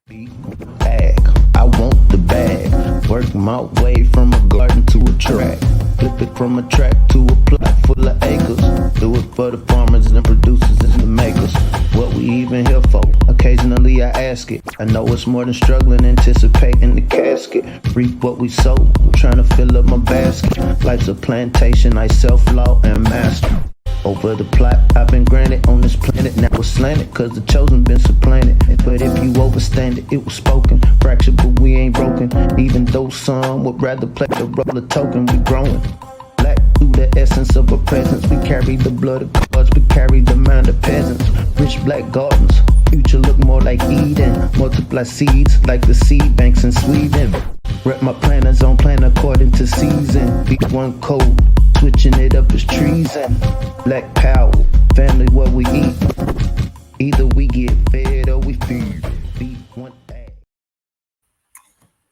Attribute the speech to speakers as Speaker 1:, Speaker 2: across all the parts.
Speaker 1: Bag, I want the bag. Work my way from a garden to a track. Flip it from a track to a plot full of acres. Do it for the farmers and the producers and the makers. What we even here for? Occasionally I ask it. I know it's more than struggling, anticipating the casket. Reap what we sow, I'm trying to fill up my basket. Life's a plantation, I self-law and master. Over the plot I've been granted on this planet. Now it's slanted, cause the chosen been supplanted. But if you overstand it, it was spoken. Fractured, but we ain't broken. Even though some would rather play the role of token, we growing. Black through the essence of a presence. We carry the blood of gods, we carry the mind of peasants. Rich black gardens, future look more like Eden. Multiply seeds like the seed banks in Sweden. Rep my planners on plan according to season. B1 code. Switching it up is treason. Black power, family what we eat. Either we get fed or we feed. B1AG.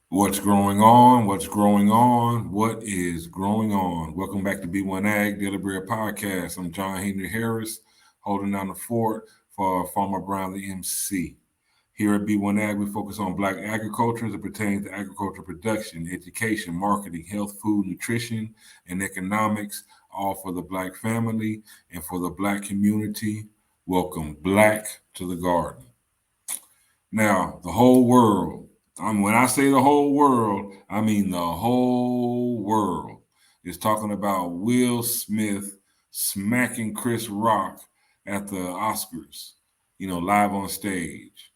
Speaker 2: What's growing on? What's growing on? What is growing on? Welcome back to B1AG Daily Bread Podcast. I'm John Henry Harris, holding down the fort for Farmer Brown, the MC. Here at B1AG, we focus on Black agriculture as it pertains to agricultural production, education, marketing, health, food, nutrition, and economics, all for the Black family and for the Black community. Welcome Black to the garden. Now, the whole world, when I say the whole world, I mean the whole world is talking about Will Smith smacking Chris Rock at the Oscars, live on stage.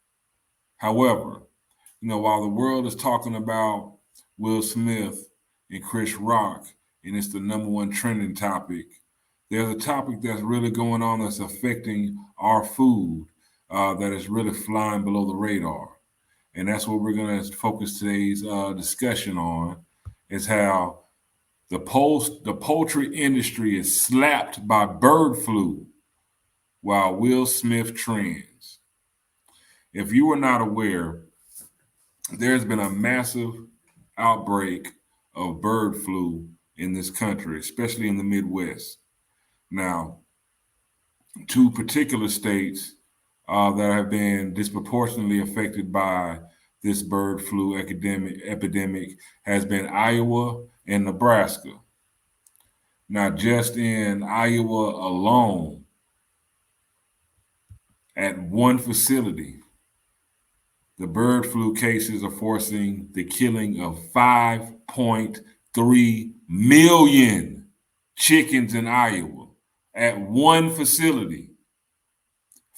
Speaker 2: However, while the world is talking about Will Smith and Chris Rock, and it's the number one trending topic, there's a topic that's really going on that's affecting our food that is really flying below the radar. And that's what we're going to focus today's discussion on, is how the poultry industry is slapped by bird flu while Will Smith trends. If you are not aware, there's been a massive outbreak of bird flu in this country, especially in the Midwest. Now, two particular states that have been disproportionately affected by this bird flu epidemic has been Iowa and Nebraska. Now, just in Iowa alone, at one facility, the bird flu cases are forcing the killing of 5.3 million chickens in Iowa at one facility.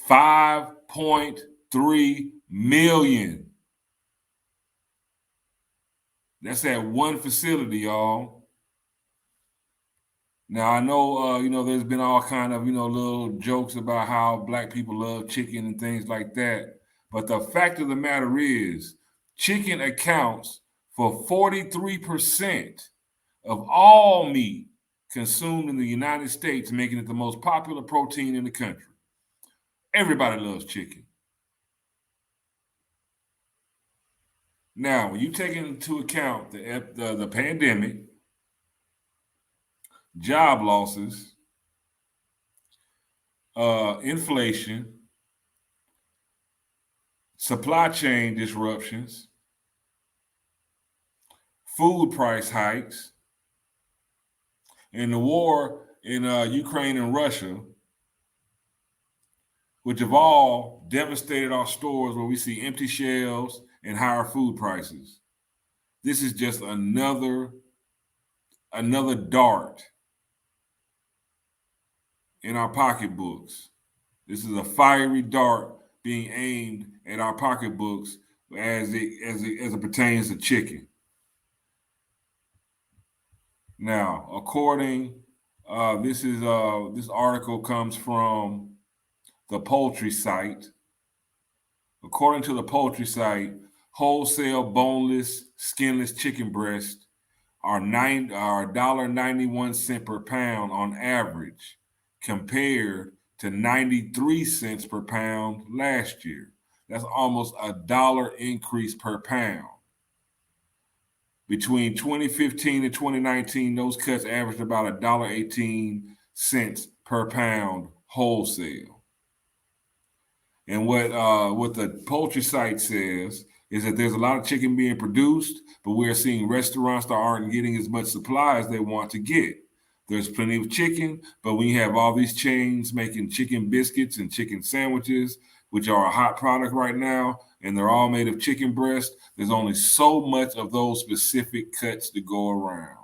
Speaker 2: 5.3 million. That's at one facility, y'all. Now, I know, there's been all kind of, little jokes about how Black people love chicken and things like that. But the fact of the matter is, chicken accounts for 43% of all meat consumed in the United States, making it the most popular protein in the country. Everybody loves chicken. Now, when you take into account the pandemic, job losses, inflation, supply chain disruptions, food price hikes, and the war in Ukraine and Russia, which have all devastated our stores where we see empty shelves and higher food prices. This is just another dart in our pocketbooks. This is a fiery dart being aimed at our pocketbooks as it pertains to chicken. Now, this article comes from the Poultry site. According to the Poultry site, wholesale boneless, skinless chicken breasts are $1.91 per pound on average, compared to 93 cents per pound last year. That's almost $1 increase per pound. Between 2015 and 2019, those cuts averaged about $1.18 per pound wholesale. And what the Poultry site says, is that there's a lot of chicken being produced, but we're seeing restaurants that aren't getting as much supply as they want to get. There's plenty of chicken, but when you have all these chains making chicken biscuits and chicken sandwiches, which are a hot product right now, and they're all made of chicken breast, there's only so much of those specific cuts to go around.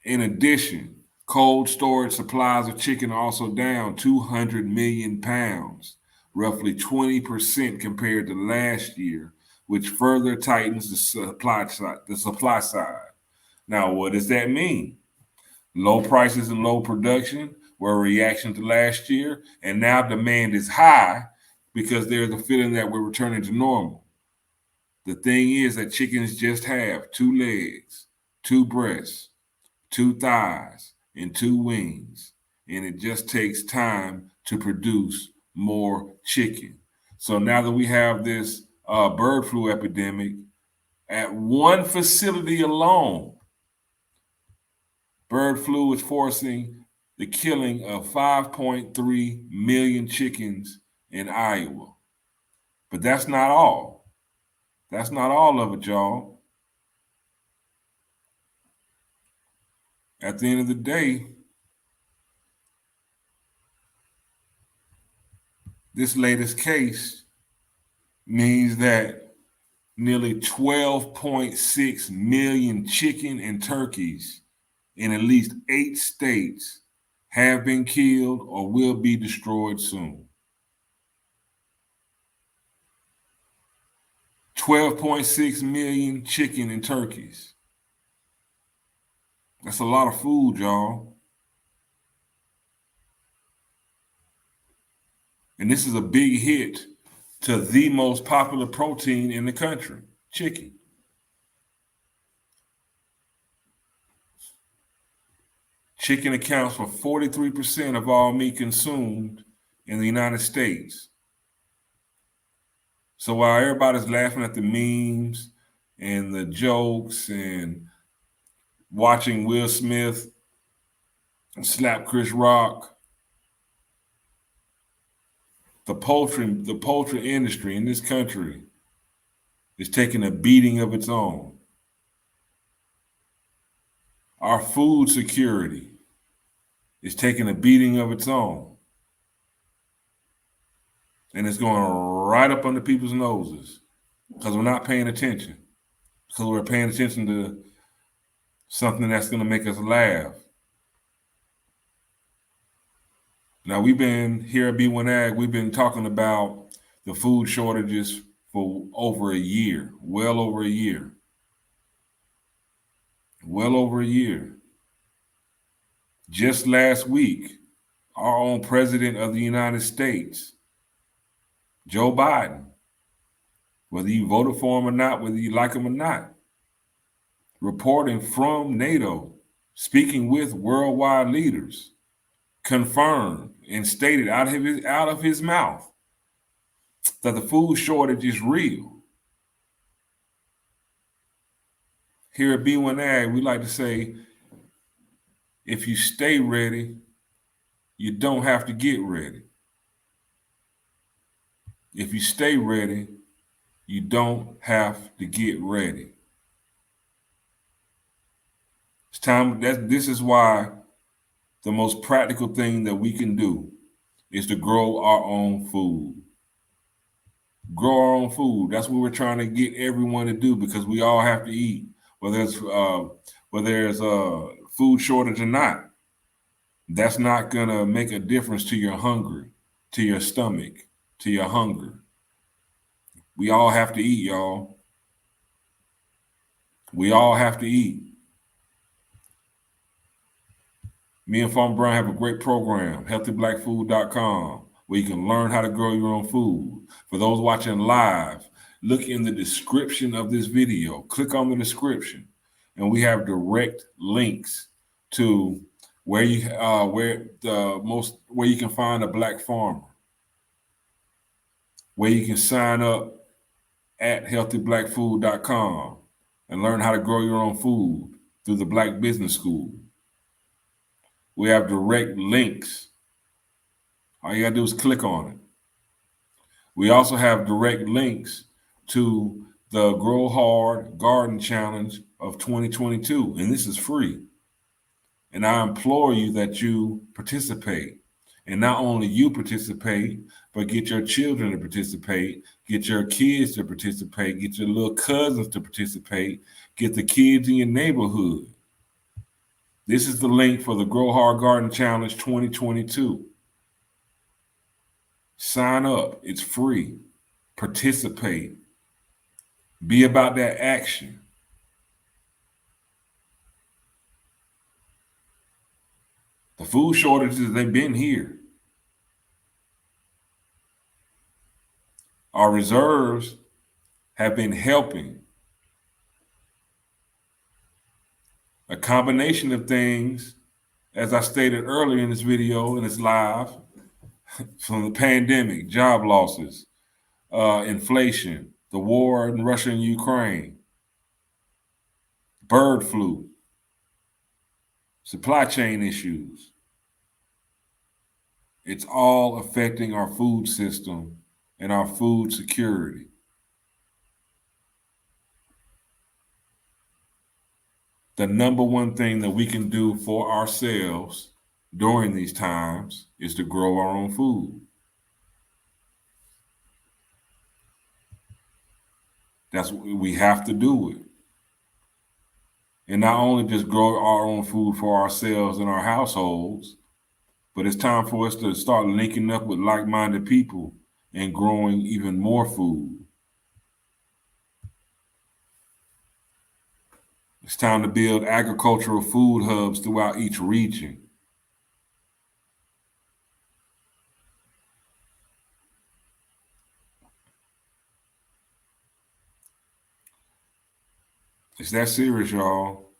Speaker 2: In addition, cold storage supplies of chicken are also down 200 million pounds, roughly 20% compared to last year, which further tightens the supply side. Now, what does that mean? Low prices and low production were a reaction to last year, and now demand is high because there's a feeling that we're returning to normal. The thing is that chickens just have 2 legs, 2 breasts, 2 thighs, and 2 wings, and it just takes time to produce more chicken. So now that we have this bird flu epidemic, at one facility alone, bird flu is forcing the killing of 5.3 million chickens in Iowa. But that's not all. That's not all of it, y'all. At the end of the day, this latest case means that nearly 12.6 million chicken and turkeys in at least 8 states have been killed or will be destroyed soon. 12.6 million chicken and turkeys. That's a lot of food, y'all. And this is a big hit to the most popular protein in the country, chicken. Chicken accounts for 43% of all meat consumed in the United States. So while everybody's laughing at the memes and the jokes and watching Will Smith slap Chris Rock, the poultry industry in this country is taking a beating of its own. Our food security is taking a beating of its own. And it's going right up under people's noses because we're not paying attention. Because we're paying attention to something that's going to make us laugh. Now, we've been here at B1AG, we've been talking about the food shortages for over a year, well over a year. Well over a year. Just last week, our own president of the United States, Joe Biden, whether you voted for him or not, whether you like him or not, reporting from NATO, speaking with worldwide leaders, confirmed and stated out of his mouth that the food shortage is real. Here at B1AG, we like to say, if you stay ready, you don't have to get ready. If you stay ready, you don't have to get ready. It's time. This is why the most practical thing that we can do is to grow our own food. Grow our own food. That's what we're trying to get everyone to do because we all have to eat, whether there's a food shortage or not. That's not gonna make a difference to your hunger, to your stomach, to your hunger. We all have to eat, y'all. We all have to eat. Me and Farmer Brown have a great program, healthyblackfood.com, where you can learn how to grow your own food. For those watching live, look in the description of this video. Click on the description, and we have direct links to where you can find a black farmer, where you can sign up at healthyblackfood.com and learn how to grow your own food through the Black Business School. We have direct links. All you gotta do is click on it. We also have direct links to the Grow Hard Garden Challenge of 2022, and this is free. And I implore you that you participate. And not only you participate, but get your children to participate, get your kids to participate, get your little cousins to participate, get the kids in your neighborhood. This is the link for the Grow Hard Garden Challenge 2022. Sign up. It's free. Participate. Be about that action. The food shortages, they've been here. Our reserves have been helping. A combination of things, as I stated earlier in this video, and it's live, from the pandemic, job losses, inflation, the war in Russia and Ukraine, bird flu, supply chain issues. It's all affecting our food system and our food security. The number one thing that we can do for ourselves during these times is to grow our own food. That's what we have to do it. And not only just grow our own food for ourselves and our households, but it's time for us to start linking up with like-minded people and growing even more food. It's time to build agricultural food hubs throughout each region. It's that serious, y'all.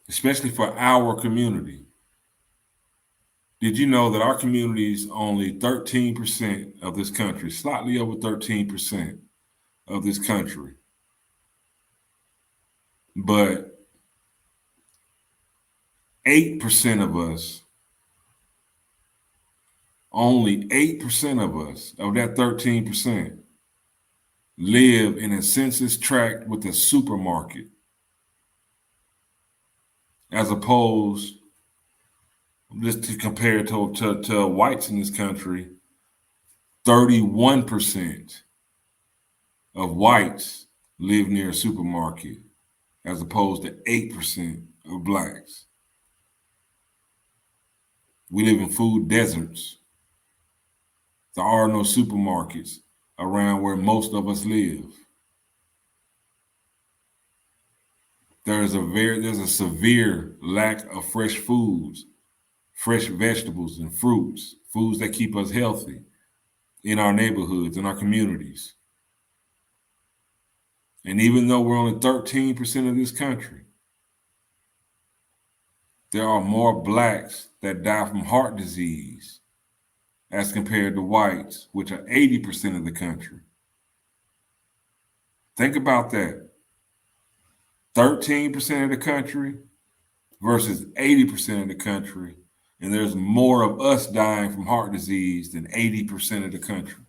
Speaker 2: Especially for our community. Did you know that our community is only 13% of this country, slightly over 13% of this country? But 8% of us, only 8% of us, of that 13%, live in a census tract with a supermarket, as opposed, just to compare to whites in this country, 31% of whites live near a supermarket, as opposed to 8% of blacks. We live in food deserts. There are no supermarkets around where most of us live. There's a severe lack of fresh foods, fresh vegetables and fruits, foods that keep us healthy in our neighborhoods, in our communities. And even though we're only 13% of this country, there are more blacks that die from heart disease as compared to whites, which are 80% of the country. Think about that. 13% of the country versus 80% of the country, and there's more of us dying from heart disease than 80% of the country.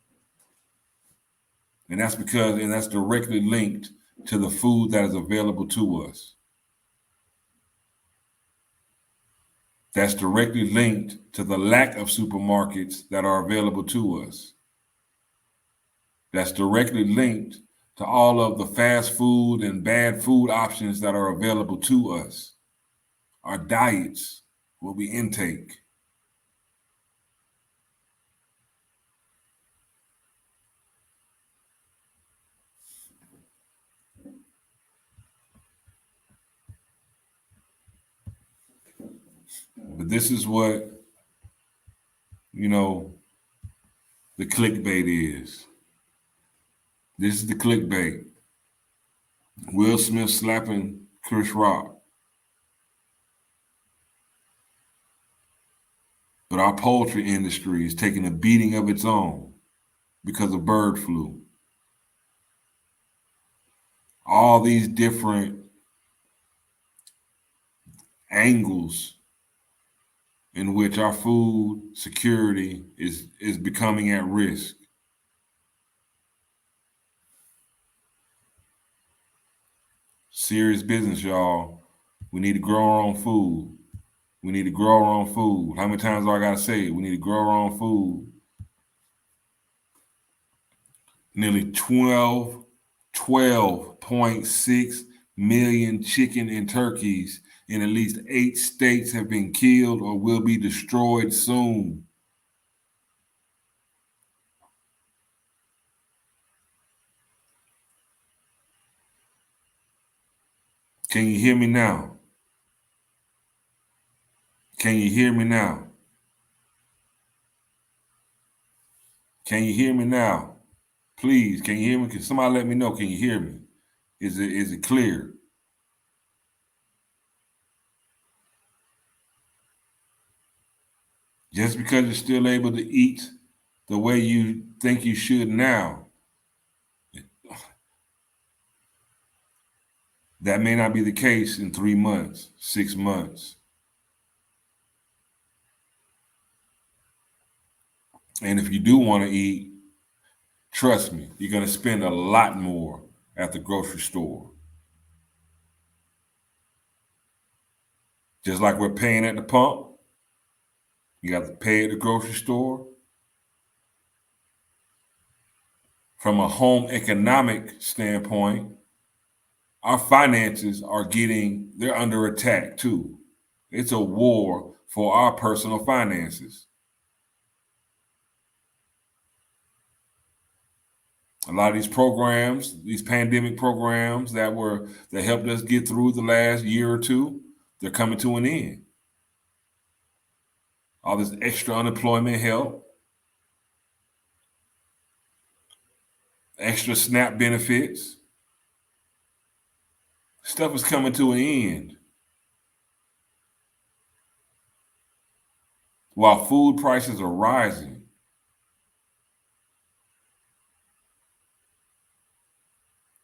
Speaker 2: And that's directly linked to the food that is available to us. That's directly linked to the lack of supermarkets that are available to us. That's directly linked to all of the fast food and bad food options that are available to us. Our diets, what we intake. But this is what, the clickbait is. This is the clickbait. Will Smith slapping Chris Rock. But our poultry industry is taking a beating of its own because of bird flu. All these different angles in which our food security is becoming at risk. Serious business, y'all. We need to grow our own food. We need to grow our own food. How many times do I got to say it? We need to grow our own food. Nearly 12.6 million chicken and turkeys in at least 8 states have been killed or will be destroyed soon. Can you hear me now? Can you hear me now? Can you hear me now? Please, can you hear me? Can somebody let me know? Can you hear me? Is it clear? Just because you're still able to eat the way you think you should now, that may not be the case in 3 months, 6 months. And if you do want to eat, trust me, you're going to spend a lot more at the grocery store. Just like we're paying at the pump, you got to pay at the grocery store. From a home economic standpoint, our finances they're under attack too. It's a war for our personal finances. A lot of these programs, these pandemic programs that helped us get through the last year or two, they're coming to an end. All this extra unemployment help, extra SNAP benefits, stuff is coming to an end. While food prices are rising.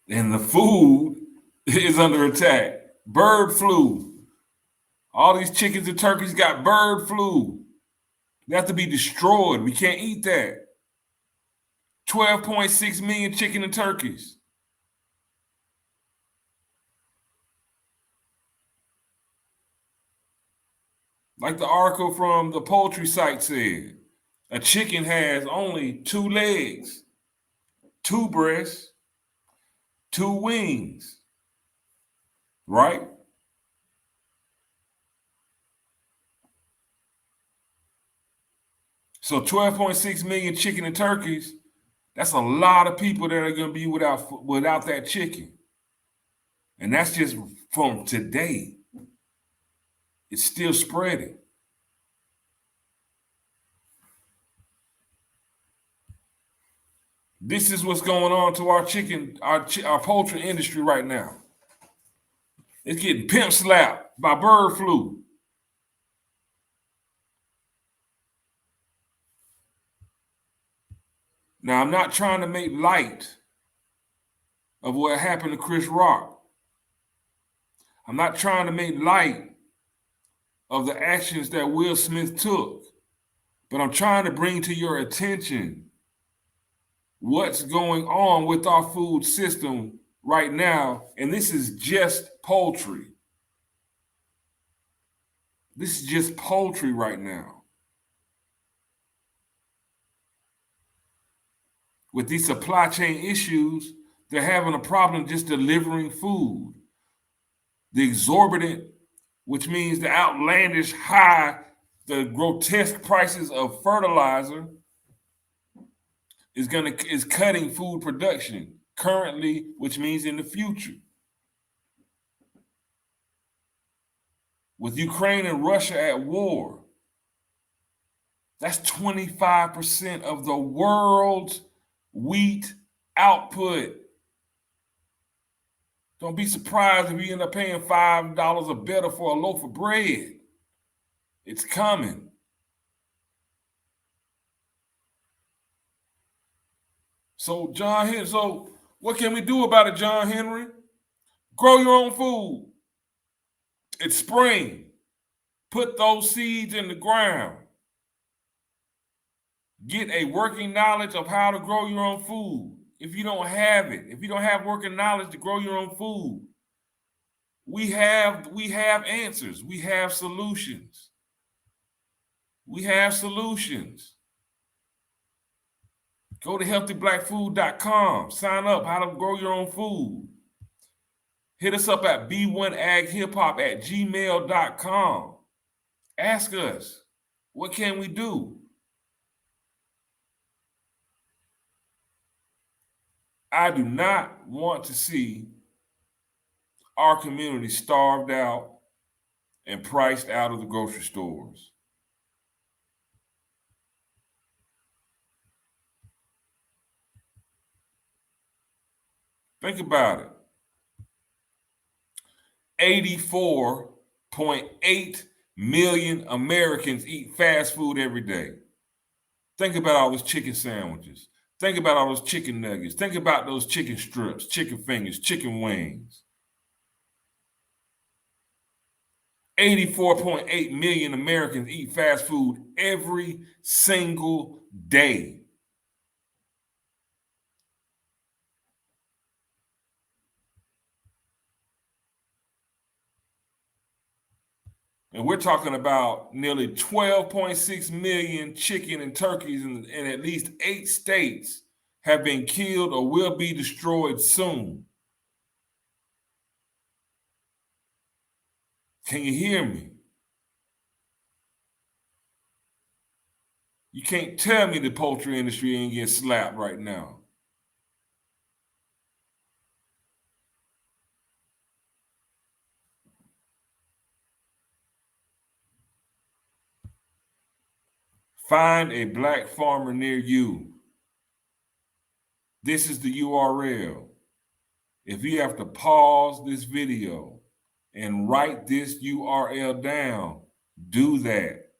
Speaker 2: And the food is under attack. Bird flu. All these chickens and turkeys got bird flu. They have to be destroyed. We can't eat that. 12.6 million chicken and turkeys. Like the article from the Poultry site said, a chicken has only 2 legs, 2 breasts, 2 wings, right? So 12.6 million chicken and turkeys, that's a lot of people that are going to be without that chicken. And that's just from today. It's still spreading. This is what's going on to our poultry industry right now. It's getting pimp slapped by bird flu. Now, I'm not trying to make light of what happened to Chris Rock. I'm not trying to make light of the actions that Will Smith took, but I'm trying to bring to your attention what's going on with our food system right now, and this is just poultry. This is just poultry right now. With these supply chain issues, they're having a problem just delivering food. The exorbitant, which means the outlandish high, the grotesque prices of fertilizer is cutting food production currently, which means in the future. With Ukraine and Russia at war, that's 25% of the world's wheat output. Don't be surprised if you end up paying $5 or better for a loaf of bread. It's coming. So what can we do about it, John Henry? Grow your own food. It's spring. Put those seeds in the ground. Get a working knowledge of how to grow your own food. If you don't have it, if you don't have working knowledge to grow your own food, we have answers. We have solutions. We have solutions. Go to healthyblackfood.com. Sign up how to grow your own food. Hit us up at b1aghiphop@gmail.com. Ask us, what can we do? I do not want to see our community starved out and priced out of the grocery stores. Think about it. 84.8 million Americans eat fast food every day. Think about all those chicken sandwiches. Think about all those chicken nuggets. Think about those chicken strips, chicken fingers, chicken wings. 84.8 million Americans eat fast food every single day. And we're talking about nearly 12.6 million chicken and turkeys in at least 8 states have been killed or will be destroyed soon. Can you hear me? You can't tell me the poultry industry ain't getting slapped right now. Find a black farmer near you. This is the URL. If you have to pause this video and write this URL down, do that.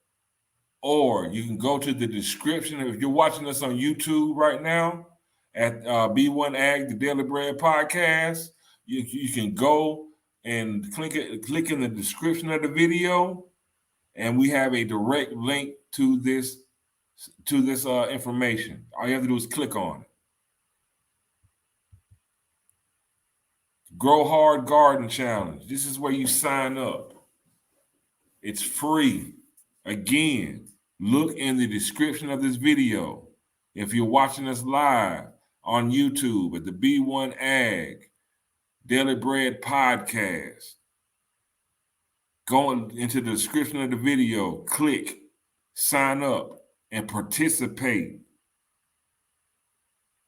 Speaker 2: Or you can go to the description. If you're watching us on YouTube right now at B1AG, the Daily Bread Podcast, you can go and click in the description of the video, and we have a direct link to this information. All you have to do is click on it. Grow Hard Garden Challenge. This is where you sign up. It's free. Again, look in the description of this video. If you're watching us live on YouTube at the B1AG Daily Bread Podcast, go into the description of the video, click, sign up, and participate.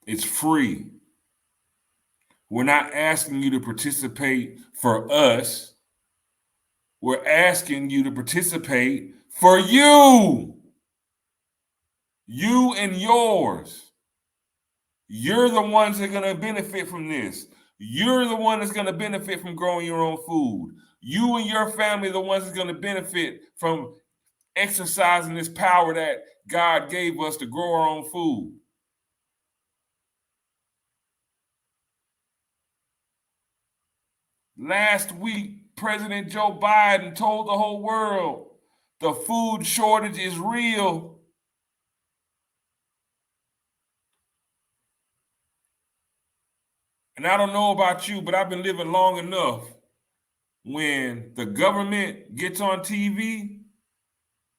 Speaker 2: It's free. We're not asking you to participate for us. We're asking you to participate for you. You and yours. You're the ones that are going to benefit from this. You're the one that's going to benefit from growing your own food. You and your family are the ones that's going to benefit from exercising this power that God gave us to grow our own food. Last week, President Joe Biden told the whole world the food shortage is real. And I don't know about you, but I've been living long enough when the government gets on TV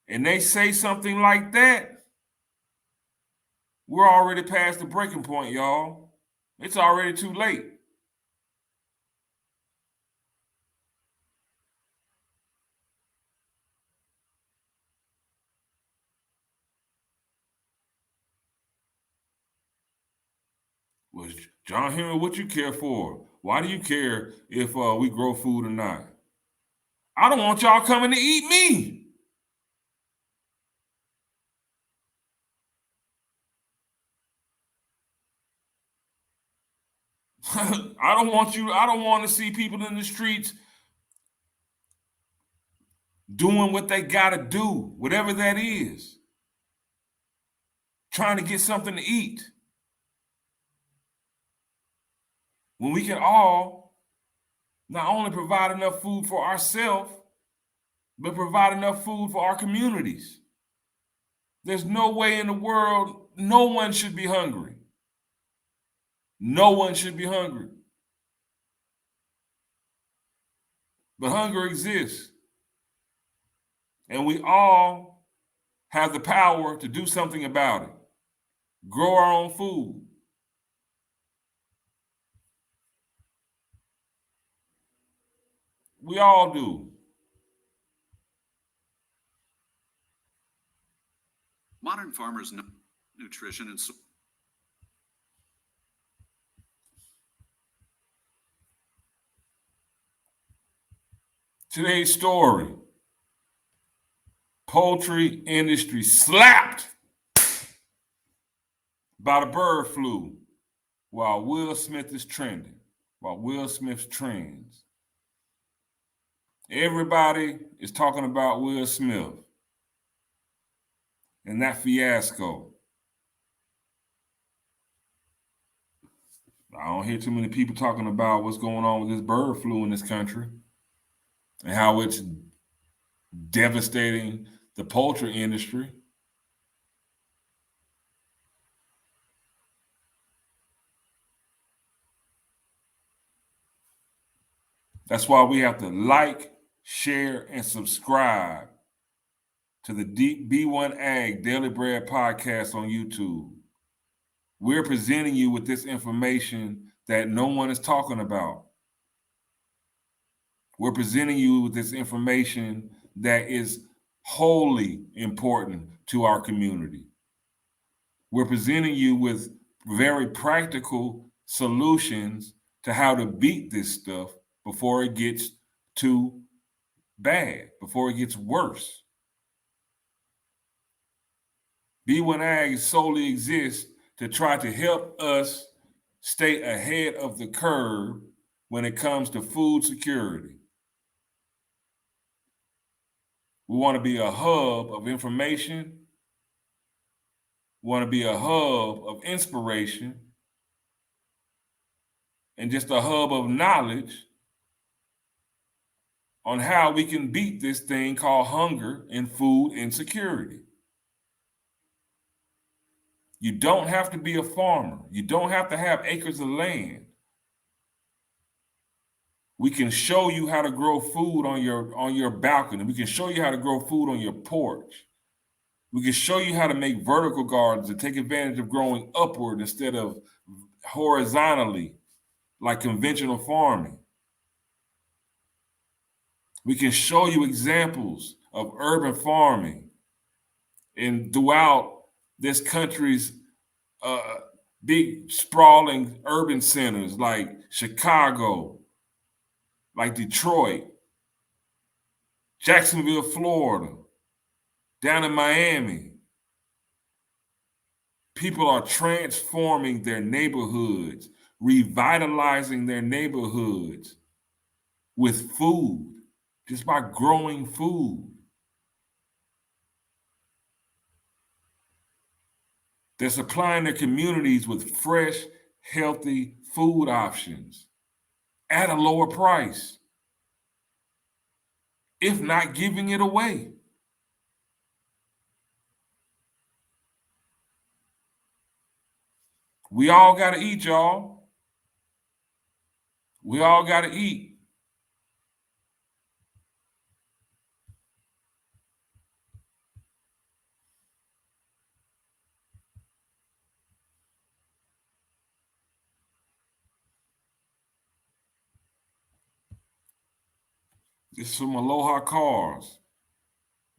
Speaker 2: and they say something like that, we're already past the breaking point, y'all. It's already too late. Well, John Henry, what you care for? Why do you care if we grow food or not? I don't want y'all coming to eat me. I don't want to see people in the streets doing what they got to do, whatever that is. Trying to get something to eat. When we can all not only provide enough food for ourselves, but provide enough food for our communities. There's no way in the world, no one should be hungry. No one should be hungry. But hunger exists. And we all have the power to do something about it. Grow our own food. We all do.
Speaker 3: Modern farmers know nutrition and
Speaker 2: Today's story: poultry industry slapped by the bird flu while Will Smith is trending, while Will Smith trends. Everybody is talking about Will Smith and that fiasco. I don't hear too many people talking about what's going on with this bird flu in this country and how it's devastating the poultry industry. That's why we have to like, share, and subscribe to the B1AG Daily Bread podcast on YouTube. We're presenting you with this information that no one is talking about. We're presenting you with this information that is wholly important to our community. We're presenting you with very practical solutions to how to beat this stuff before it gets too bad, before it gets worse. B1AG solely exists to try to help us stay ahead of the curve when it comes to food security. We want to be a hub of information. We want to be a hub of inspiration and just a hub of knowledge on how we can beat this thing called hunger and food insecurity. You don't have to be a farmer. You don't have to have acres of land. We can show you how to grow food on your balcony. We can show you how to grow food on your porch. We can show you how to make vertical gardens and take advantage of growing upward instead of horizontally like conventional farming. We can show you examples of urban farming and throughout this country's big sprawling urban centers like Chicago, like Detroit, Jacksonville, Florida, down in Miami. People are transforming their neighborhoods, revitalizing their neighborhoods with food, just by growing food. They're supplying their communities with fresh, healthy food options at a lower price, if not giving it away. We all got to eat, y'all. We all got to eat. This is from Aloha Cars.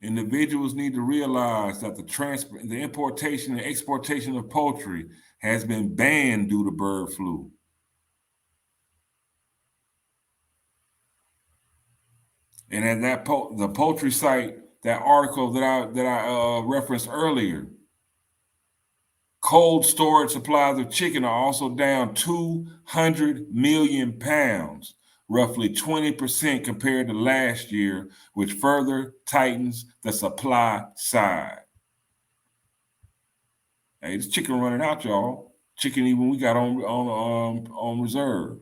Speaker 2: Individuals need to realize that the importation and exportation of poultry has been banned due to bird flu. And at the poultry site, that article that I referenced earlier, cold storage supplies of chicken are also down 200 million pounds, roughly 20% compared to last year, which further tightens the supply side. Hey, this chicken running out, y'all. Chicken even we got on reserve.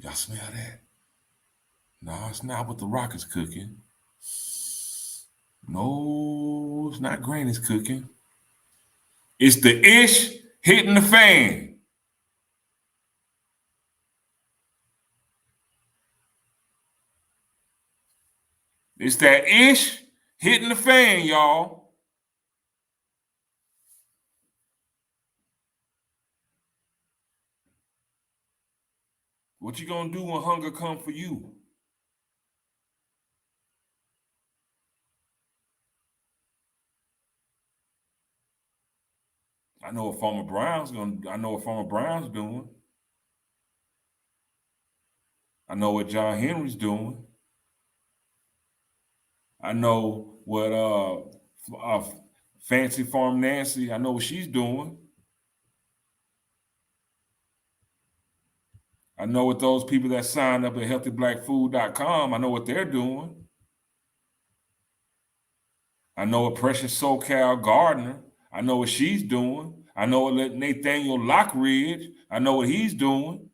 Speaker 2: Y'all smell that? No, it's not what the Rock is cooking. No, it's not Granny's cooking. It's the ish hitting the fan. It's that ish hitting the fan, y'all. What you gonna do when hunger come for you? I know what Farmer Brown's doing. I know what John Henry's doing. I know what Fancy Farm Nancy, I know what she's doing. I know what those people that signed up at healthyblackfood.com, I know what they're doing. I know what Precious SoCal Gardner, I know what she's doing. I know what Nathaniel Lockridge, I know what he's doing.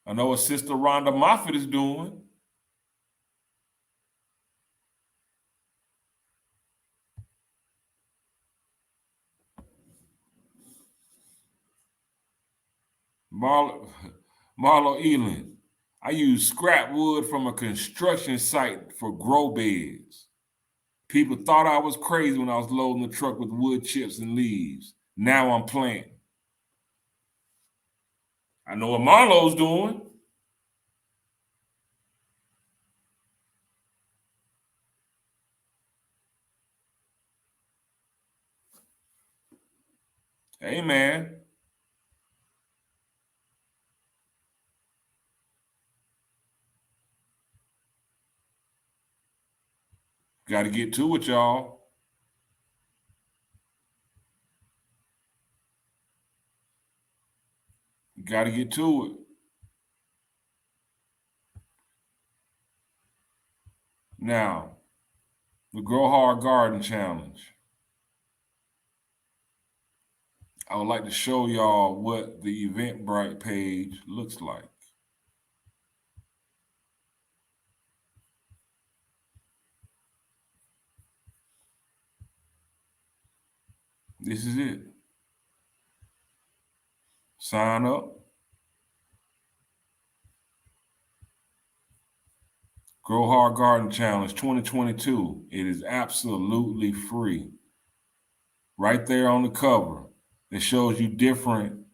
Speaker 2: I know what Sister Rhonda Moffitt is doing. Marlo Elin. I use scrap wood from a construction site for grow beds. People thought I was crazy when I was loading the truck with wood chips and leaves. Now I'm planting. I know what Marlo's doing. Hey, man. Got to get to it, y'all. Got to get to it. Now, the Grow Hard Garden Challenge. I would like to show y'all what the Eventbrite page looks like. This is it. Sign up. Grow Hard Garden Challenge 2022. It is absolutely free. Right there on the cover, it shows you different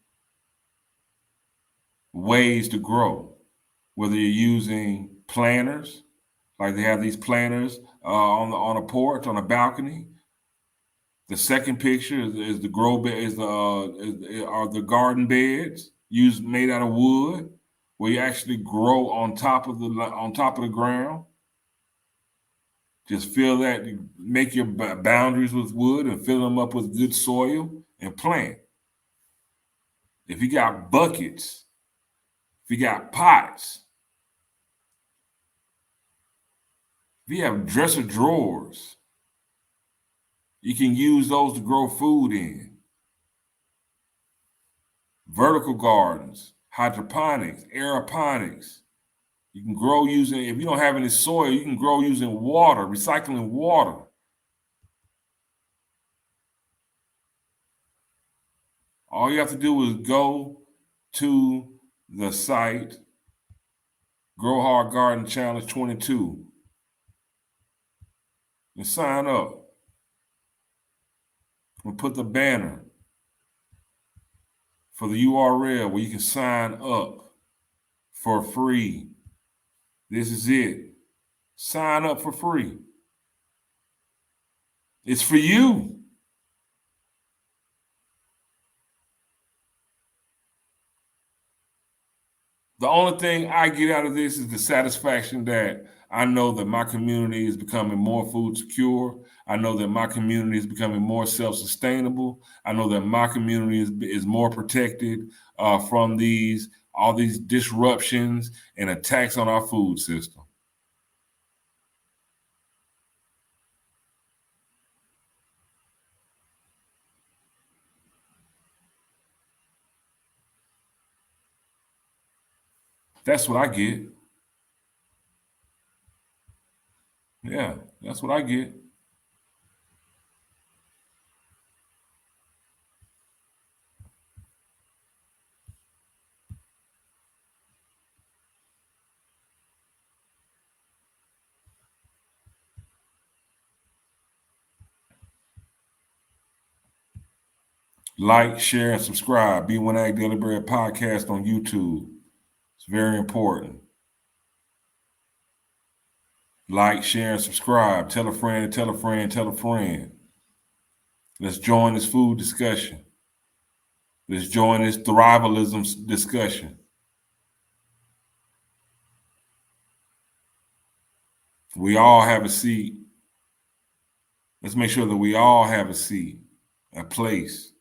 Speaker 2: ways to grow. Whether you're using planters, like they have these planters on a porch, on a balcony. The second picture is the grow bed, are the garden beds made out of wood, where you actually grow on top of the ground. Just fill that, make your boundaries with wood and fill them up with good soil and plant. If you got buckets, if you got pots, if you have dresser drawers, you can use those to grow food in. Vertical gardens, hydroponics, aeroponics. You can grow using, if you don't have any soil, you can grow using water, recycling water. All you have to do is go to the site, Grow Hard Garden Challenge 22, and sign up. We'll put the banner for the URL where you can sign up for free. This is it. Sign up for free. It's for you. The only thing I get out of this is the satisfaction that I know that my community is becoming more food secure. I know that my community is becoming more self-sustainable. I know that my community is more protected from all these disruptions and attacks on our food system. That's what I get. Yeah, that's what I get. Like, share, and subscribe. B1AG Daily Bread Podcast on YouTube. It's very important. Like, share, and subscribe. Tell a friend, tell a friend, tell a friend. Let's join this food discussion. Let's join this thrivalism discussion. We all have a seat. Let's make sure that we all have a seat, a place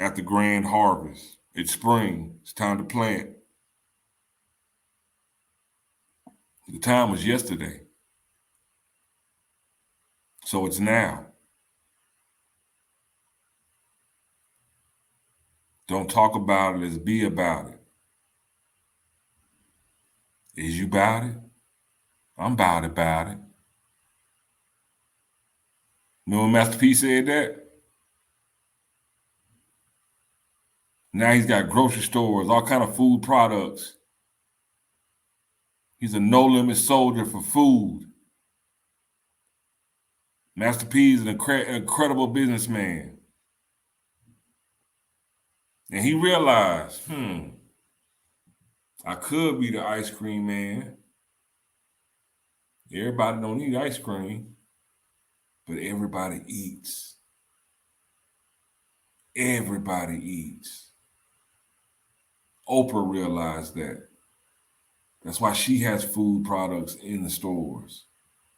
Speaker 2: at the grand harvest. It's spring. It's time to plant. The time was yesterday. So it's now. Don't talk about it, let's be about it. Is you about it? I'm about it. You know when Master P said that? Now he's got grocery stores, all kind of food products. He's a no-limit soldier for food. Master P is an incredible businessman. And he realized, I could be the ice cream man. Everybody don't eat ice cream, but everybody eats. Everybody eats. Oprah realized that. That's why she has food products in the stores.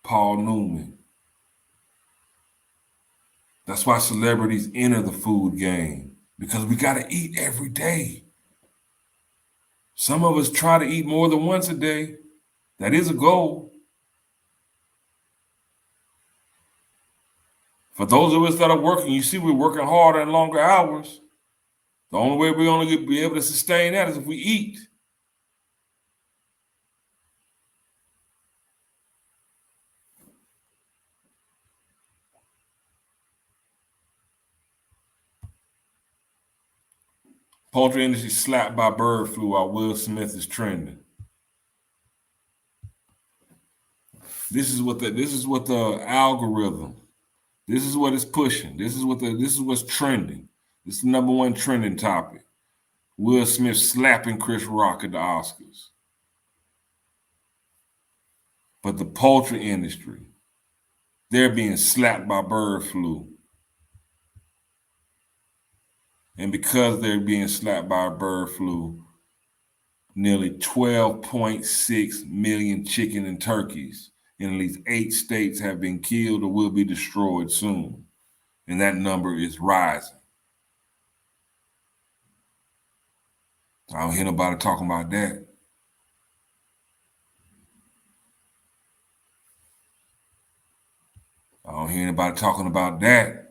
Speaker 2: Paul Newman. That's why celebrities enter the food game, because we got to eat every day. Some of us try to eat more than once a day. That is a goal. For those of us that are working, you see we're working harder and longer hours. The only way we're going to be able to sustain that is if we eat. Poultry industry slapped by bird flu while Will Smith is trending. This is what the algorithm. This is what it's pushing. This is what's trending. This is the number one trending topic. Will Smith slapping Chris Rock at the Oscars. But the poultry industry, they're being slapped by bird flu. And because they're being slapped by bird flu, nearly 12.6 million chicken and turkeys in at least 8 states have been killed or will be destroyed soon. And that number is rising. I don't hear nobody talking about that. I don't hear anybody talking about that.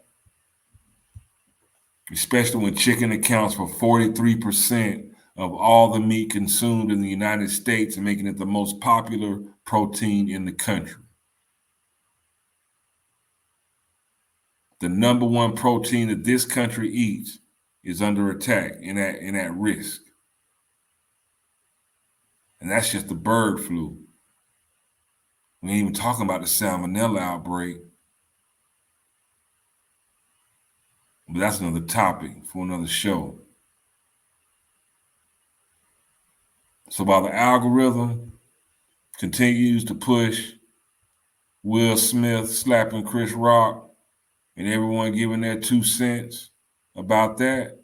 Speaker 2: Especially when chicken accounts for 43% of all the meat consumed in the United States and making it the most popular protein in the country. The number one protein that this country eats is under attack and at risk. And that's just the bird flu. We ain't even talking about the salmonella outbreak. But that's another topic for another show. So while the algorithm continues to push Will Smith slapping Chris Rock and everyone giving their 2 cents about that,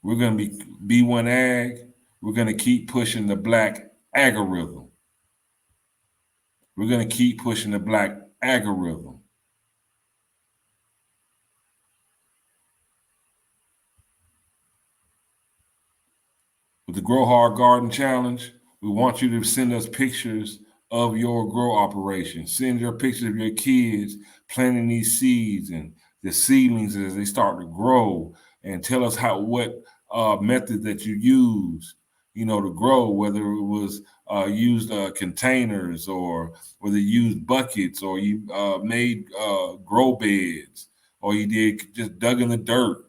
Speaker 2: we're going to be B1AG. We're going to keep pushing the black algorithm. We're going to keep pushing the black algorithm. With the Grow Hard Garden Challenge, we want you to send us pictures of your grow operation. Send your pictures of your kids planting these seeds and the seedlings as they start to grow, and tell us what method that you used, to grow, whether it was used containers or whether you used buckets or you made grow beds or you did just dug in the dirt.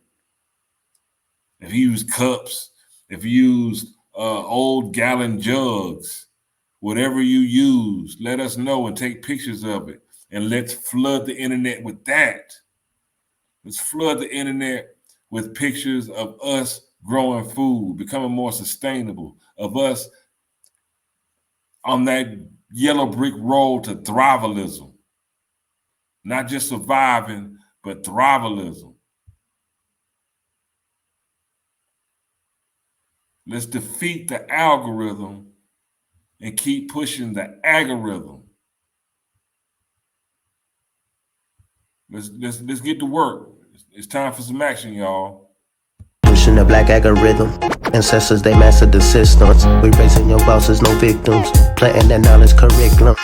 Speaker 2: If you used cups, if you used old gallon jugs, whatever you use, let us know and take pictures of it. And let's flood the internet with that. Let's flood the internet with pictures of us growing food, becoming more sustainable, of us on that yellow brick road to thrivalism. Not just surviving, but thrivalism. Let's defeat the algorithm and keep pushing the algorithm. Let's get to work. It's time for some action, y'all.
Speaker 1: Pushing the black algorithm. Ancestors, they mastered the systems. We raising your bosses, no victims. Planting that knowledge curriculum.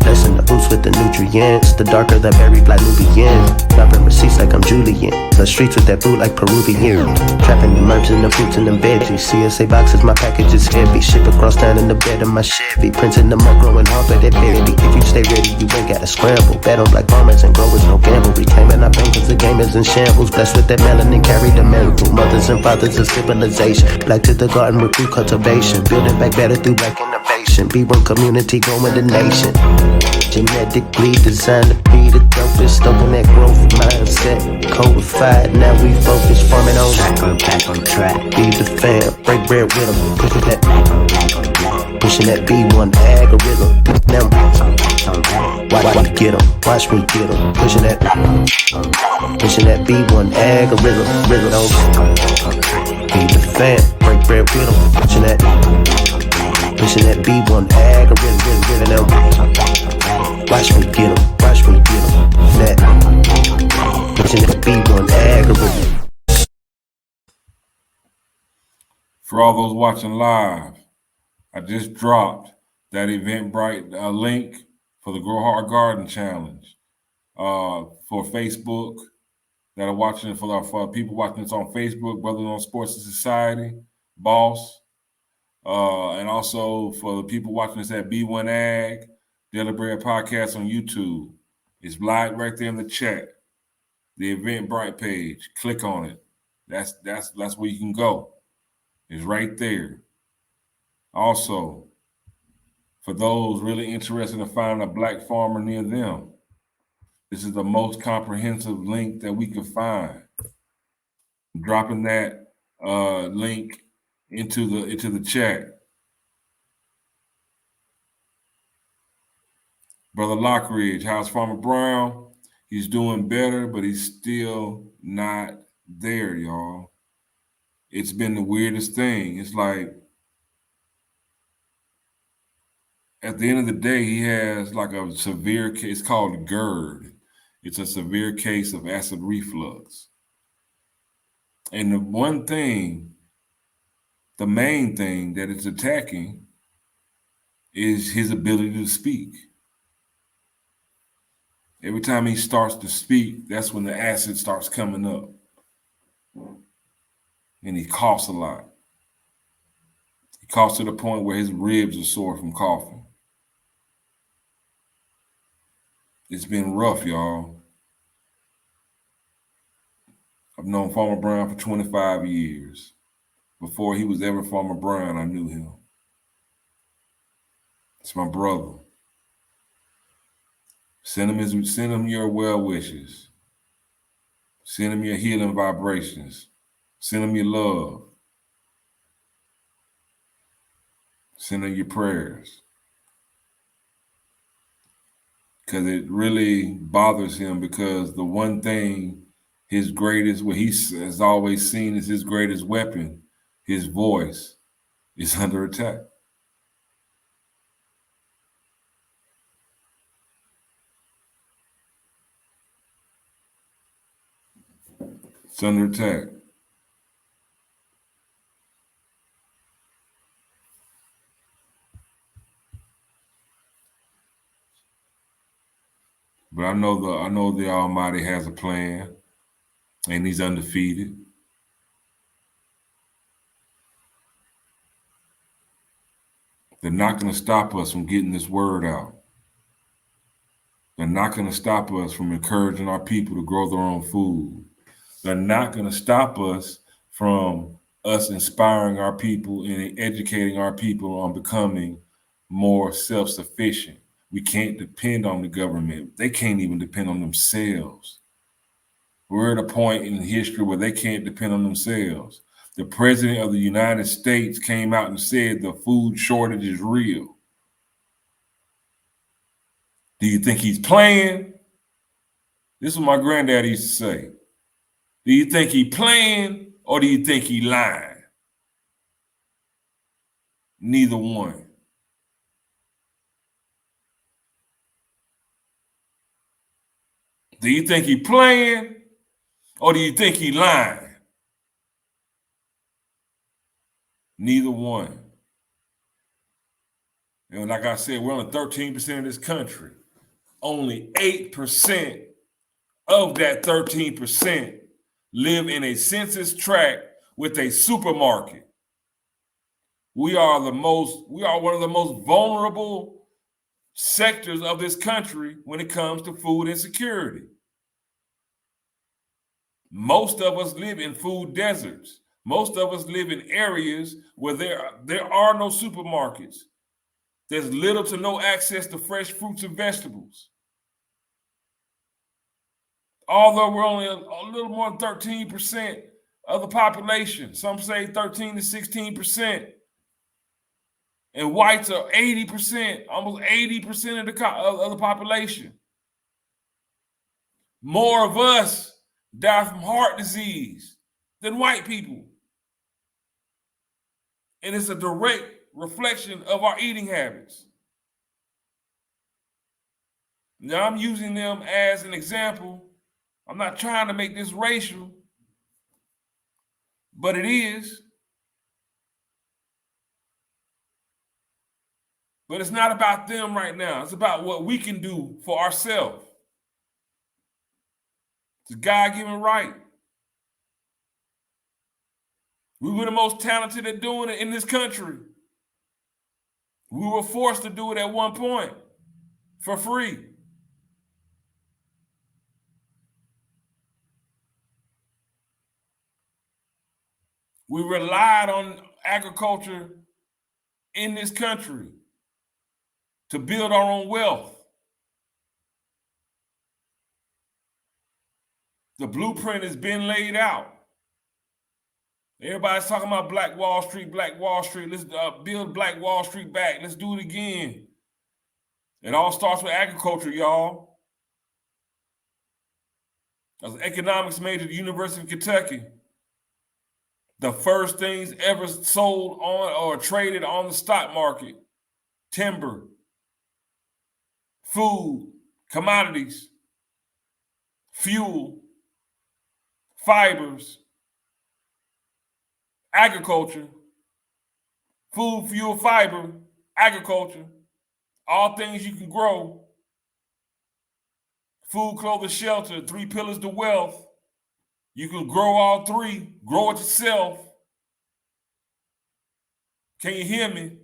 Speaker 1: Blessing the boots with the nutrients. The darker the berry, black Nubian. Dropping receipts like I'm Julian. The streets with that food like Peruvian. Trapping the herbs and the fruits and the veggies. CSA boxes, my package is heavy. Ship across down in the bed of my Chevy. Printing them up, growing hard for that baby. If you stay ready, you ain't gotta scramble. Bet on black farmers and growers, no gamble. Reclaiming our pain cause the game is in shambles. Blessed with that melanin, carry the miracle. Mothers and fathers of civilization. Black to the garden with food cultivation. Building back better through black innovation. B1 community growing the nation. Genetically designed to be the dopest. Open that growth mindset. Codified, now we focus. Farming on back on track. Feed the fam, break bread with them. Pushing that B1AG algorithm. Now watch me get them, watch me get them. Pushing that B1AG algorithm. Feed the fam, break bread with them. Pushing that B1AG algorithm. Watch me get them, watch me get them. Pushing that B1AG algorithm.
Speaker 2: For all those watching live, I just dropped that Eventbrite link for the Grow Hard Garden Challenge for Facebook. That are watching for people watching this on Facebook, Brothers on Sports and Society, Boss, and also for the people watching this at B1AG, Daily Bread Podcast on YouTube. It's live right there in the chat. The Eventbrite page. Click on it. That's where you can go. It's right there. Also, for those really interested in finding a black farmer near them, this is the most comprehensive link that we can find. I'm dropping that link into the chat. Brother Lockridge, how's Farmer Brown? He's doing better, but he's still not there, y'all. It's been the weirdest thing. It's like at the end of the day, he has like a severe case. It's called GERD. It's a severe case of acid reflux. And the main thing that it's attacking is his ability to speak. Every time he starts to speak, that's when the acid starts coming up. And he coughs a lot. He coughs to the point where his ribs are sore from coughing. It's been rough, y'all. I've known Farmer Brown for 25 years. Before he was ever Farmer Brown, I knew him. It's my brother. Send him your well wishes. Send him your healing vibrations. Send him your love. Send him your prayers. Because it really bothers him, because the one thing what he has always seen as his greatest weapon, his voice, is under attack. It's under attack. But I know the Almighty has a plan, and he's undefeated. They're not going to stop us from getting this word out. They're not going to stop us from encouraging our people to grow their own food. They're not going to stop us from us inspiring our people and educating our people on becoming more self-sufficient. We can't depend on the government. They can't even depend on themselves. We're at a point in history where they can't depend on themselves. The president of the United States came out and said the food shortage is real. Do you think he's playing? This is what my granddad used to say. Do you think he's playing or do you think he's lying? Neither one. Do you think he's playing or do you think he's lying? Neither one. And like I said, we're only 13% of this country. Only 8% of that 13% live in a census tract with a supermarket. We are one of the most vulnerable sectors of this country when it comes to food insecurity. Most of us live in food deserts. Most of us live in areas where there are no supermarkets. There's little to no access to fresh fruits and vegetables. Although we're only a little more than 13% of the population, some say 13 to 16%. And whites are 80%, almost 80% of the population. More of us die from heart disease than white people. And it's a direct reflection of our eating habits. Now, I'm using them as an example. I'm not trying to make this racial, but it is. But it's not about them right now. It's about what we can do for ourselves. It's a God-given right. We were the most talented at doing it in this country. We were forced to do it at one point for free. We relied on agriculture in this country to build our own wealth. The blueprint has been laid out. Everybody's talking about Black Wall Street, Black Wall Street. Let's build Black Wall Street back. Let's do it again. It all starts with agriculture, y'all. I was an economics major at the University of Kentucky. The first things ever sold on or traded on the stock market: timber, food, commodities, fuel, fibers, agriculture, food, fuel, fiber, agriculture, all things you can grow. Food, clothing, shelter, 3 pillars to wealth. You can grow all 3, grow it yourself. Can you hear me?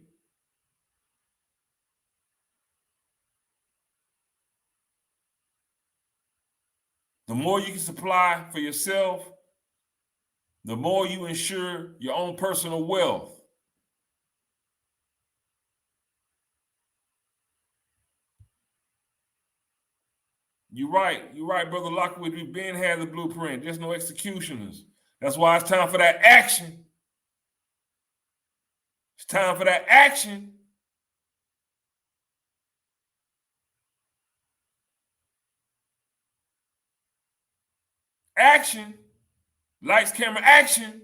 Speaker 2: The more you can supply for yourself, the more you ensure your own personal wealth. You're right, Brother Lockwood. We've been had the blueprint. There's no executioners. That's why it's time for that action. It's time for that action. Action. Lights, camera, action.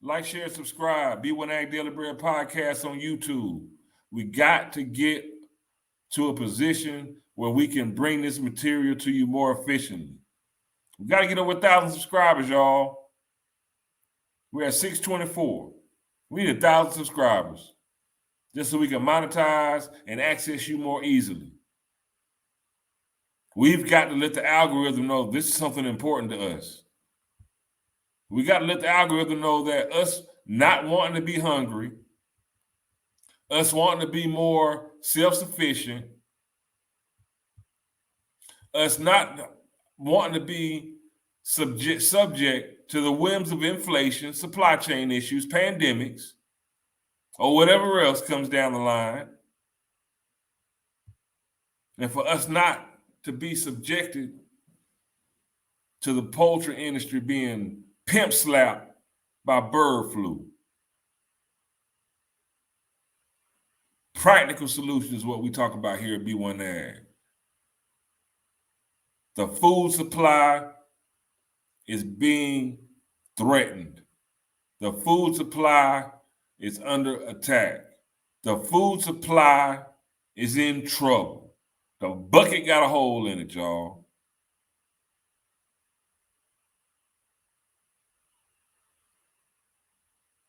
Speaker 2: Like, share, subscribe. B1AG Daily Bread Podcast on YouTube. We got to get to a position where we can bring this material to you more efficiently. We got to get over 1,000 subscribers, y'all. We're at 624. We need 1,000 subscribers just so we can monetize and access you more easily. We've got to let the algorithm know this is something important to us. We got to let the algorithm know that us not wanting to be hungry, us wanting to be more self-sufficient, us not wanting to be subject to the whims of inflation, supply chain issues, pandemics, or whatever else comes down the line, and for us not to be subjected to the poultry industry being pimp slapped by bird flu. Practical solutions is what we talk about here at B1AG. The food supply is being threatened. The food supply is under attack. The food supply is in trouble. The bucket got a hole in it, y'all.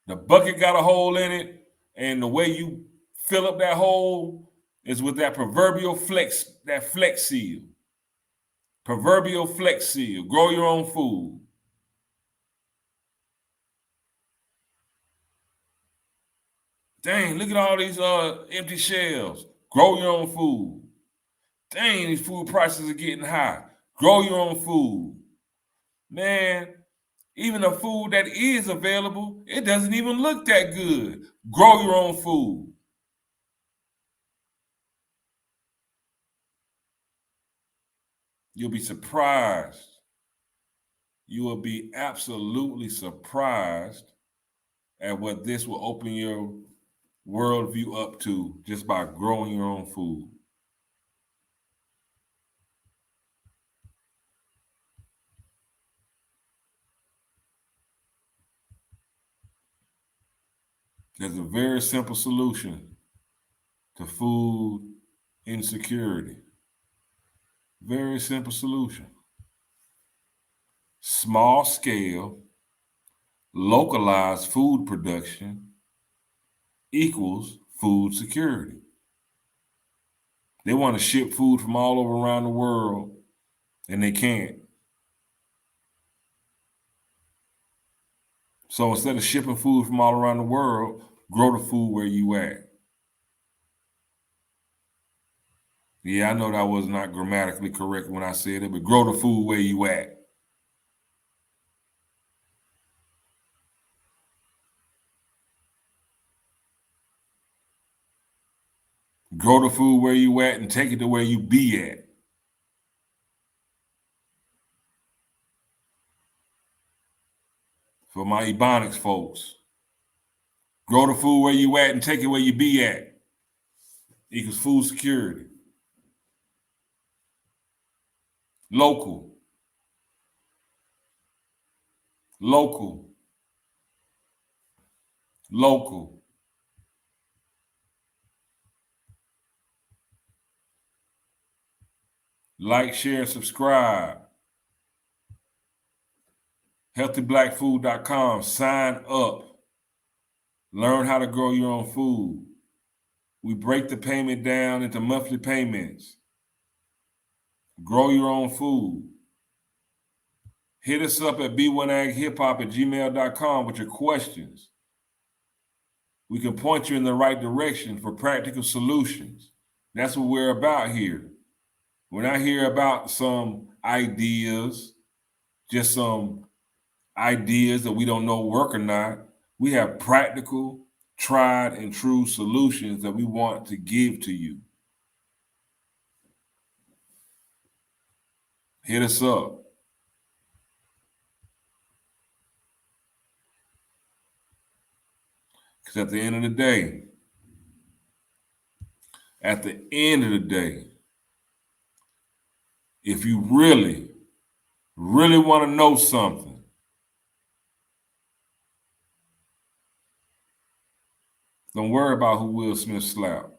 Speaker 2: The bucket got a hole in it, and the way you fill up that hole is with that proverbial flex seal. Proverbial flex seal. Grow your own food. Dang, look at all these empty shelves. Grow your own food. Dang, these food prices are getting high. Grow your own food. Man, even the food that is available, it doesn't even look that good. Grow your own food. You'll be surprised. You will be absolutely surprised at what this will open your worldview up to just by growing your own food. There's a very simple solution to food insecurity. Very simple solution. Small scale, localized food production equals food security. They want to ship food from all over around the world, and they can't. So instead of shipping food from all around the world, grow the food where you at. Yeah, I know that was not grammatically correct when I said it, but grow the food where you at. Grow the food where you at and take it to where you be at. For my Ebonics folks, grow the food where you at and take it where you be at. Equals food security. Local. Local. Local. Like, share, subscribe. HealthyBlackFood.com. Sign up. Learn how to grow your own food. We break the payment down into monthly payments. Grow your own food. Hit us up at b1aghiphop@gmail.com with your questions. We can point you in the right direction for practical solutions. That's what we're about here. We're not here about some ideas, just some ideas that we don't know work or not. We have practical, tried and true solutions that we want to give to you. Hit us up. Because at the end of the day, if you really, really want to know something, don't worry about who Will Smith slapped.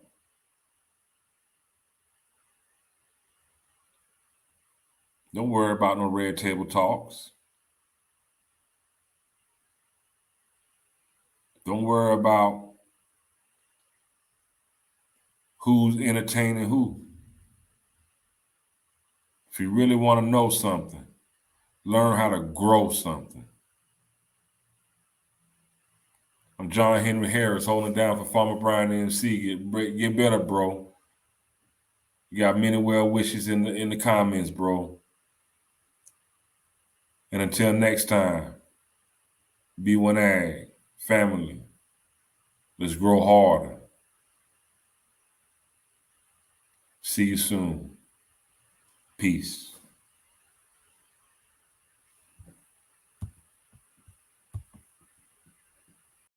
Speaker 2: Don't worry about no red table talks. Don't worry about who's entertaining who. If you really want to know something, learn how to grow something. I'm John Henry Harris, holding it down for Farmer Brian MC. Get better, bro. You got many well wishes in the comments, bro. And until next time, B1AG, family, let's grow harder. See you soon. Peace.